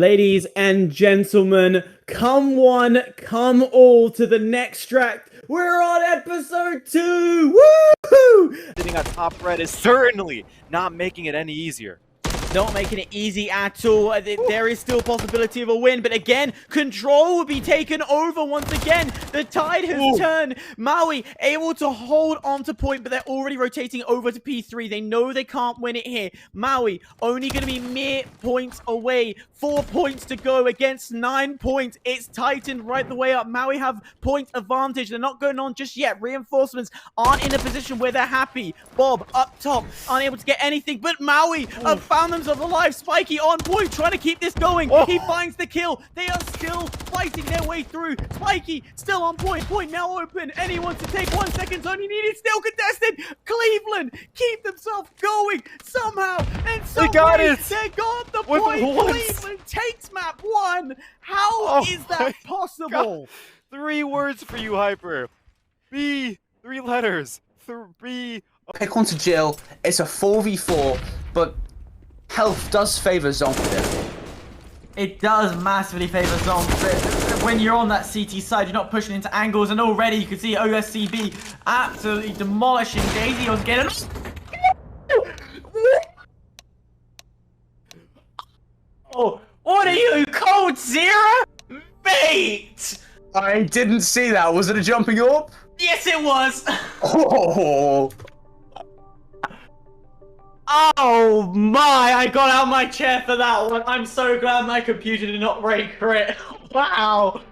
Ladies and gentlemen, come one, come all to the next track. We're on episode 2! Woo! Sitting on top red is certainly not making it any easier. Not making it easy at all. There is still a possibility of a win, but again, control will be taken over once again. The tide has turned. Maui able to hold on to point, but they're already rotating over to P3. They know they can't win it here. Maui only going to be mere points away. 4 points to go against 9 points. It's tightened right the way up. Maui have point advantage. They're not going on just yet. Reinforcements aren't in a position where they're happy. Bob up top, unable to get anything, but Maui have found themselves alive. Spiky on point, trying to keep this going. He finds the kill. They are still fighting their way through. Spiky still on point. Point now open. Anyone to take 1 second only needed. Still contested. Cleveland keep themselves going somehow. And so they got the point. Cleveland takes map 1. How is that possible? God. 3 words for you, Hyper. B. 3 letters. 3. Pick one to Jill. It's a 4v4, but health does favor Zonk. It does massively favor Zonk, but when you're on that CT side, you're not pushing into angles, and already you can see OSCB absolutely demolishing Daisy on getting. Oh, what are you, Cold Zero? Mate! I didn't see that. Was it a jumping orb? Yes, it was! Oh! Oh my, I got out my chair for that one. I'm so glad my computer did not break crit. Wow.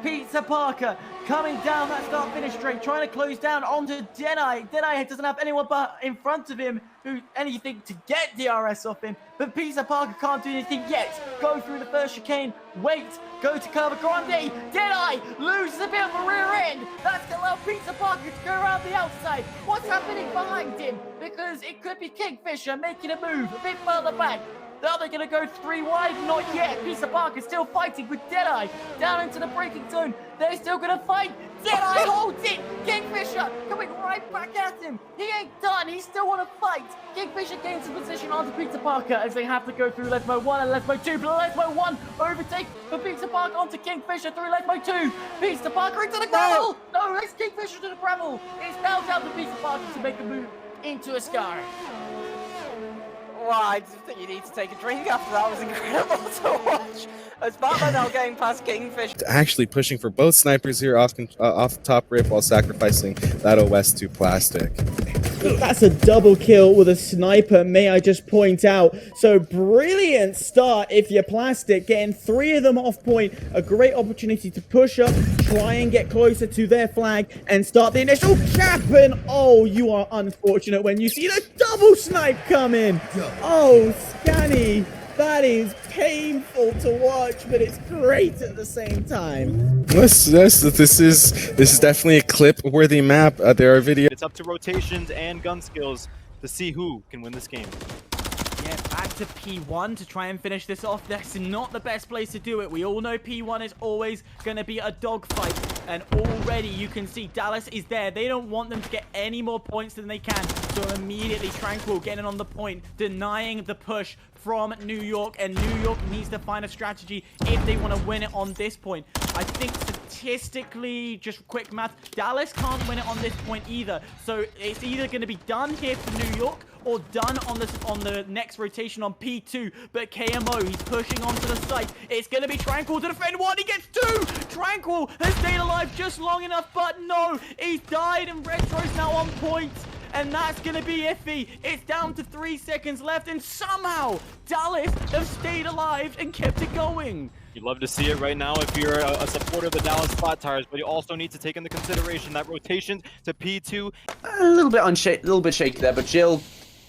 Pizza Parker coming down that start-finish straight, trying to close down onto Deadeye. Deadeye doesn't have anyone but in front of him who anything to get DRS off him, but Pizza Parker can't do anything yet. Go through the first chicane, wait, go to Curva Grande. Deadeye loses a bit of a rear end. That's going to allow Pizza Parker to go around the outside. What's happening behind him? Because it could be Kingfisher making a move a bit further back. Are they going to go 3 wide? Not yet. Pizza Parker still fighting with Deadeye down into the braking zone. They're still going to fight. Deadeye holds it. Kingfisher coming right back at him. He ain't done. He still want to fight. Kingfisher gains his position onto Pizza Parker as they have to go through Lesmo 1 and Lesmo 2. But Lesmo 1 overtake for Pizza Parker onto Kingfisher through Lesmo 2. Pizza Parker into the gravel. No, it's Kingfisher to the gravel. It's now down to Pizza Parker to make a move into a scar. Well, I think you need to take a drink after that. Was incredible to watch. As Batman now getting past Kingfish. Actually pushing for both snipers here off the top rip while sacrificing that OS to plastic. That's a double kill with a sniper, may I just point out. So brilliant start if you're plastic, getting 3 of them off point. A great opportunity to push up, try and get closer to their flag and start the initial cap. And oh, you are unfortunate when you see the double snipe come in. Oh, Scanny, that is painful to watch, but it's great at the same time. This is definitely a clip-worthy map. There are videos. It's up to rotations and gun skills to see who can win this game. Yeah, back to P1 to try and finish this off. That's not the best place to do it. We all know P1 is always going to be a dogfight. And already you can see Dallas is there. They don't want them to get any more points than they can. So immediately Tranquil getting on the point, denying the push from New York. And New York needs to find a strategy if they want to win it on this point. I think statistically, just quick math, Dallas can't win it on this point either. So it's either going to be done here for New York or done on the next rotation on P2. But KMO, he's pushing onto the site. It's going to be Tranquil to defend 1. He gets 2. Tranquil has stayed alive just long enough, but no, he's died, and Retro's now on point. And that's going to be iffy. It's down to 3 seconds left, and somehow Dallas have stayed alive and kept it going. You'd love to see it right now if you're a supporter of the Dallas Flat Tires, but you also need to take into consideration that rotation to P2. A little bit shaky there, but Jill,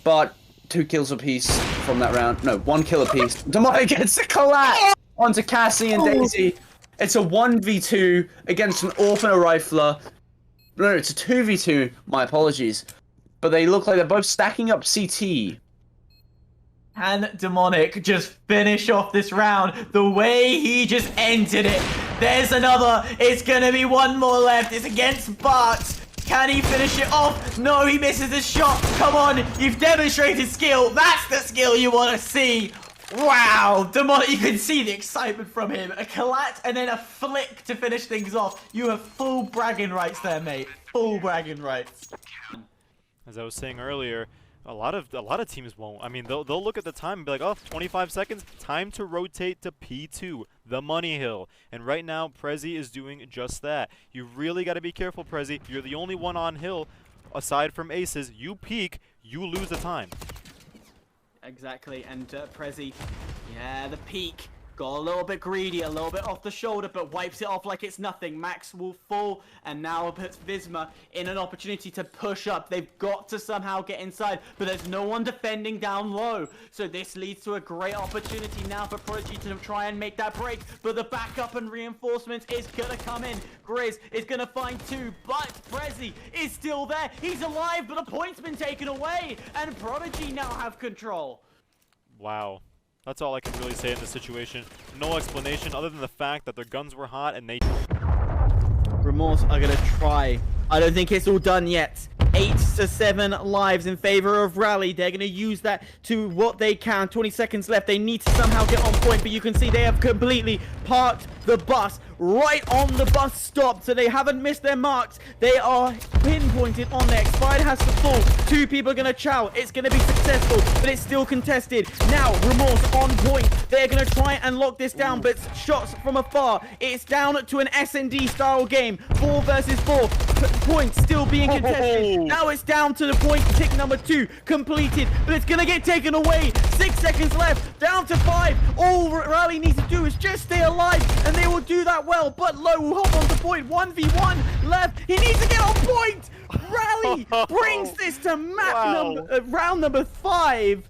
but 2 kills apiece from that round. No, 1 kill apiece. Demonic gets a collapse onto Cassie and Daisy. It's a 1v2 against an orphan rifler. No, it's a 2v2. My apologies. But they look like they're both stacking up CT. Can Demonic just finish off this round the way he just entered it? There's another. It's going to be 1 more left. It's against Bart. Can he finish it off? No, he misses his shot. Come on, you've demonstrated skill. That's the skill you want to see. Wow, Demonic, you can see the excitement from him. A collat and then a flick to finish things off. You have full bragging rights there, mate. Full bragging rights. As I was saying earlier, a lot of teams won't. I mean, they'll look at the time and be like, oh, 25 seconds, time to rotate to P2, the money hill. And right now, Prezi is doing just that. You really got to be careful, Prezi. You're the only one on hill, aside from aces. You peek, you lose the time. Exactly, and Prezi, yeah, the peak. Got a little bit greedy, a little bit off the shoulder, but wipes it off like it's nothing. Max will fall, and now puts Visma in an opportunity to push up. They've got to somehow get inside, but there's no one defending down low. So this leads to a great opportunity now for Prodigy to try and make that break, but the backup and reinforcements is gonna come in. Grizz is gonna find two, but Prezi is still there. He's alive, but the point's been taken away, and Prodigy now have control. Wow. That's all I can really say in this situation. No explanation other than the fact that their guns were hot and they... Remorse are going to try. I don't think it's all done yet. 8 to 7 lives in favor of Rally. They're going to use that to what they can. 20 seconds left. They need to somehow get on point, but you can see they have completely parked the bus right on the bus stop, so they haven't missed their marks. They are pinpointed on there. Expired has to fall. 2 people are going to chow. It's going to be successful, but it's still contested. Now, Remorse on point. They're going to try and lock this down, but shots from afar. It's down to an S&D style game. 4 versus 4. Points still being contested. Now it's down to the point tick number 2 completed, but it's going to get taken away. 6 seconds left. Down to 5. All Rally needs to do is just stay alive, and they will do that well, but Low will hop onto point. 1v1 left. He needs to get on point. Rally brings this to round number 5.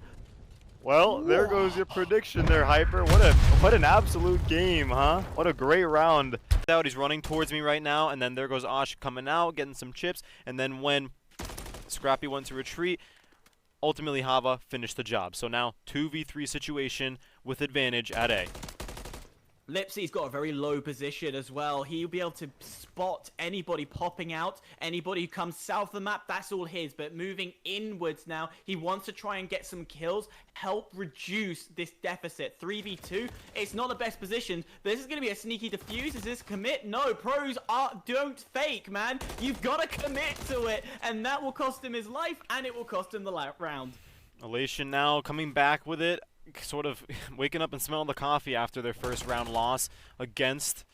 Well, there goes your prediction there, Hyper. What an absolute game, huh? What a great round. He's running towards me right now, and then there goes Osh coming out, getting some chips, and then when Scrappy went to retreat, ultimately Hava finished the job. So now 2v3 situation with advantage at A. Lipsy's got a very low position as well. He'll be able to spot anybody popping out, anybody who comes south of the map, that's all his. But moving inwards now, he wants to try and get some kills, help reduce this deficit. 3v2, it's not the best position, but this is going to be a sneaky defuse. Is this commit? No, pros don't fake, man. You've got to commit to it, and that will cost him his life, and it will cost him the round. Elation now coming back with it. Sort of waking up and smelling the coffee after their first round loss against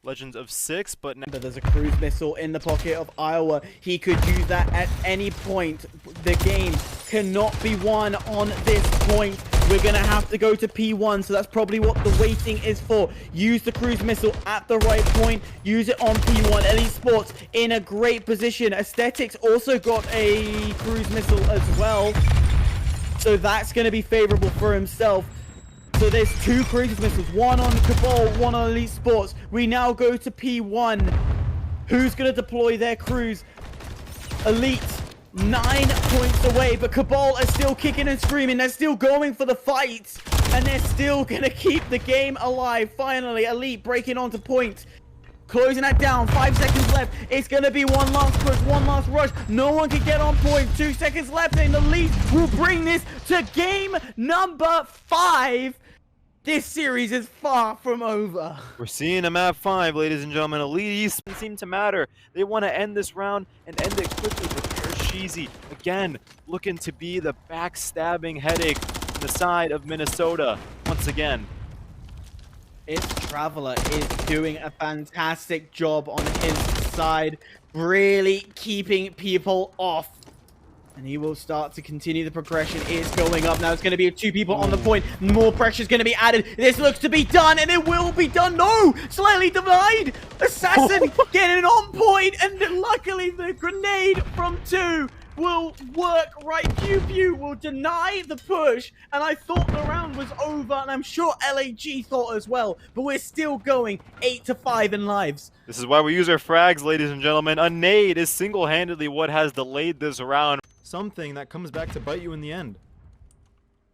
Legends of 6, but now there's a cruise missile in the pocket of Iowa. He could use that at any point. The game cannot be won on this point. We're going to have to go to P1, so that's probably what the waiting is for. Use the cruise missile at the right point. Use it on P1. Elite Sports in a great position. Aesthetics also got a cruise missile as well, so that's going to be favorable for himself. So there's 2 cruise missiles, one on Cabal, one on Elite Sports. We now go to P1. Who's going to deploy their cruise? Elite, 9 points away, but Cabal are still kicking and screaming. They're still going for the fight, and they're still going to keep the game alive. Finally, Elite breaking onto point. Closing that down. 5 seconds left. It's going to be one last push, one last rush. No one can get on point. 2 seconds left, and Elite will bring this to game number 5. This series is far from over. we're seeing them at 5, ladies and gentlemen. Elite East doesn't seem to matter. They want to end this round and end it quickly, but there's Sheezy again looking to be the backstabbing headache on the side of Minnesota once again. Its Traveler is doing a fantastic job on his side, really keeping people off. And he will start to continue the progression. It's going up now. It's going to be 2 people on the point. More pressure is going to be added. This looks to be done, and it will be done. No! Slightly denied! Assassin getting on point, and luckily the grenade from 2 will work right. Pew Pew will deny the push, and I thought the round was over, and I'm sure LAG thought as well, but we're still going 8 to 5 in lives. This is why we use our frags, ladies and gentlemen. A nade is single-handedly what has delayed this round. Something that comes back to bite you in the end.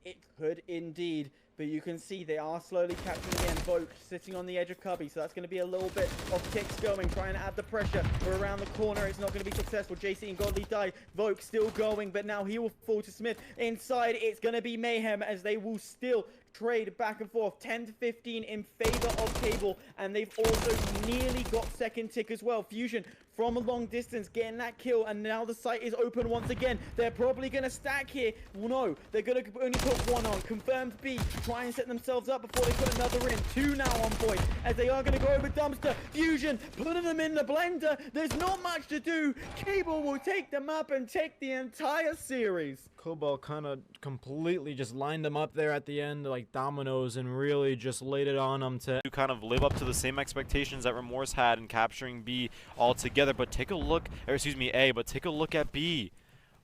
It could indeed, but you can see they are slowly capturing again. Vogue sitting on the edge of Cubby, so that's going to be a little bit of ticks going, trying to add the pressure. But around the corner, it's not going to be successful. JC and Godly die. Vogue still going, but now he will fall to Smith. Inside, it's going to be mayhem as they will still trade back and forth. 10 to 15 in favor of Cable, and they've also nearly got second tick as well. Fusion from a long distance getting that kill, and now the site is open once again. They're probably going to stack here. No, they're going to only put one on. Confirmed B, try and set themselves up before they put another in. Two now on point, as they are going to go over Dumpster. Fusion putting them in the blender. There's not much to do. Cable will take them up and take the entire series. Cobalt kind of completely just lined them up there at the end like dominoes and really just laid it on them to kind of live up to the same expectations that Remorse had in capturing B altogether. But take a look, or excuse me, A, but take a look at B.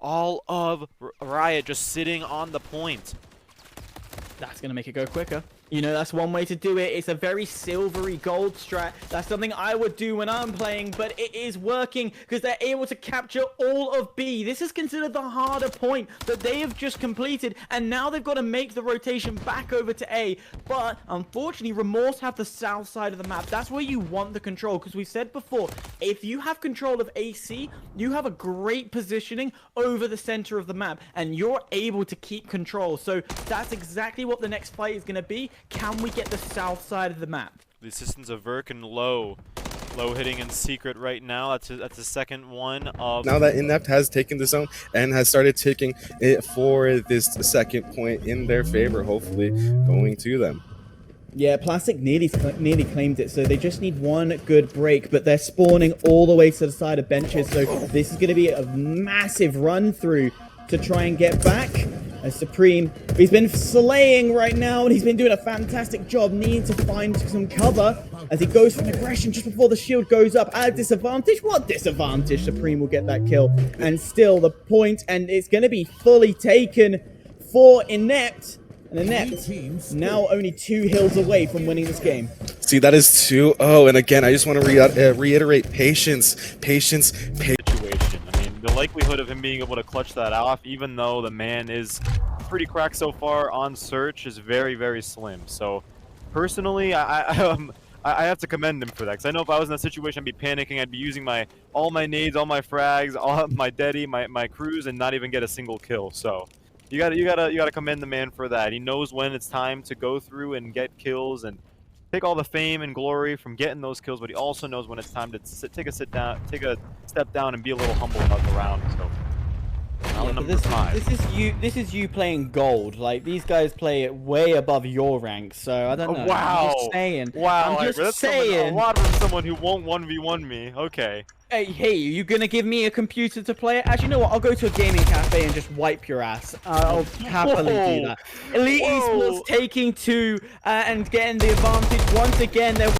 All of Riot just sitting on the point. That's going to make it go quicker. You know, that's one way to do it. It's a very silvery gold strat. That's something I would do when I'm playing, but it is working because they're able to capture all of B. This is considered the harder point that they have just completed, and now they've got to make the rotation back over to A. But unfortunately, Remorse have the south side of the map. That's where you want the control, because we've said before, if you have control of AC, you have a great positioning over the center of the map, and you're able to keep control. So that's exactly what the next fight is going to be. Can we get the south side of the map? The assistants of Verk low hitting in secret right now. That's the second one of. Now that Inept has taken the zone and has started taking it for this second point in their favor, hopefully going to them. Yeah, Plastic nearly claimed it, so they just need one good break, but they're spawning all the way to the side of benches, so this is going to be a massive run through to try and get back. Supreme, he's been slaying right now, and he's been doing a fantastic job needing to find some cover as he goes for an aggression just before the shield goes up. At a disadvantage? What disadvantage? Supreme will get that kill, and still the point, and it's going to be fully taken for Inept. And Inept now only 2 hills away from winning this game. See, that is 2-0, and again, I just want to reiterate patience. Situation. I mean, the likelihood of him being able to clutch that off, even though the man is pretty cracked so far on search, is very, very slim. So, personally, I have to commend him for that. Because I know if I was in that situation, I'd be panicking. I'd be using all my nades, all my frags, all my deadie, my crews, and not even get a single kill. So, you gotta commend the man for that. He knows when it's time to go through and get kills and take all the fame and glory from getting those kills, but he also knows when it's time to take a step down and be a little humble about the round. So, round number 5. This is you playing gold. Like, these guys play it way above your rank, so I don't know. Wow. I'm just saying. Wow. I'm just That's saying. a lot from someone who won't 1v1 me. Okay. Hey, you gonna give me a computer to play it? Actually, you know what? I'll go to a gaming cafe and just wipe your ass. I'll happily do that. Elite Esports taking 2 and getting the advantage once again. They're